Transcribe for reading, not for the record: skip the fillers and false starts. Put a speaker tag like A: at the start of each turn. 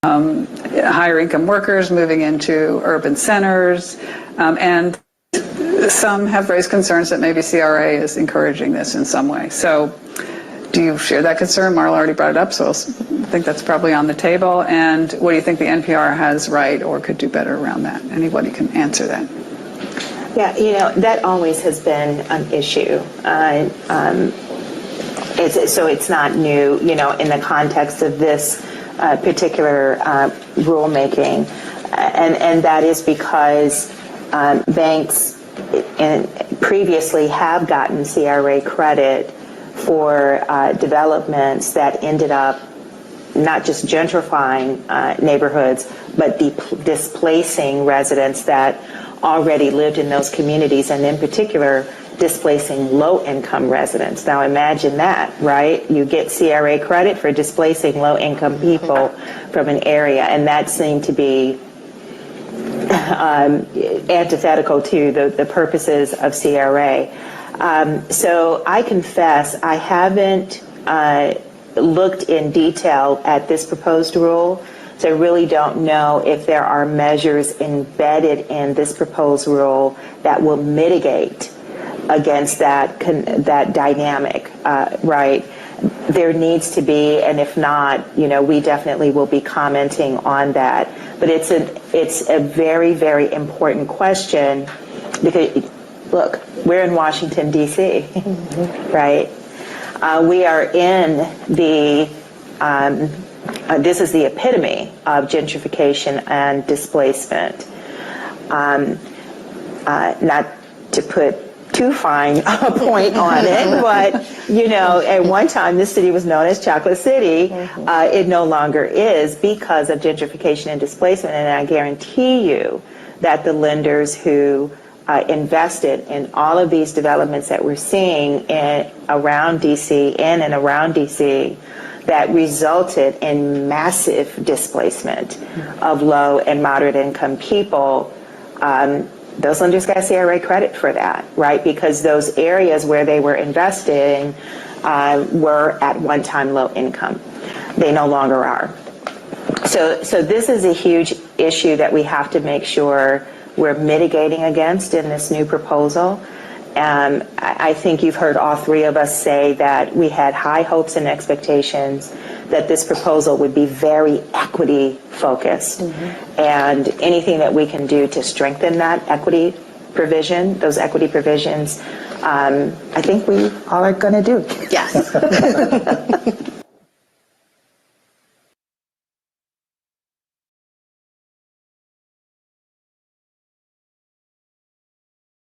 A: higher income workers moving into urban centers, and some have raised concerns that maybe CRA is encouraging this in some way. So do you share that concern? Marla already brought it up, so I think that's probably on the table. And what do you think the NPR has right or could do better around that? Anybody can answer that.
B: Yeah, that always has been an issue. So it's not new, in the context of this particular rulemaking. And that is because banks previously have gotten CRA credit for developments that ended up not just gentrifying neighborhoods, but displacing residents that already lived in those communities, and in particular, displacing low-income residents. Now imagine that, right? You get CRA credit for displacing low-income people from an area, and that seemed to be antithetical to the purposes of CRA. So I confess I haven't looked in detail at this proposed rule, so I really don't know if there are measures embedded in this proposed rule that will mitigate against that dynamic, right? There needs to be, and if not, we definitely will be commenting on that. But it's a very, very important question because, look, we're in Washington, D.C., right? We are in the, this is the epitome of gentrification and displacement. Not to put too fine a point on it, but at one time this city was known as Chocolate City. It no longer is because of gentrification and displacement, and I guarantee you that the lenders who invested in all of these developments that we're seeing around DC, in and around DC, that resulted in massive displacement of low and moderate income people, those lenders got CRA credit for that, right? Because those areas where they were investing were at one time low income. They no longer are. So this is a huge issue that we have to make sure we're mitigating against in this new proposal. I think you've heard all three of us say that we had high hopes and expectations that this proposal would be very equity focused, and anything that we can do to strengthen that equity provision, those equity provisions, I think we all are going to do.
C: Yes.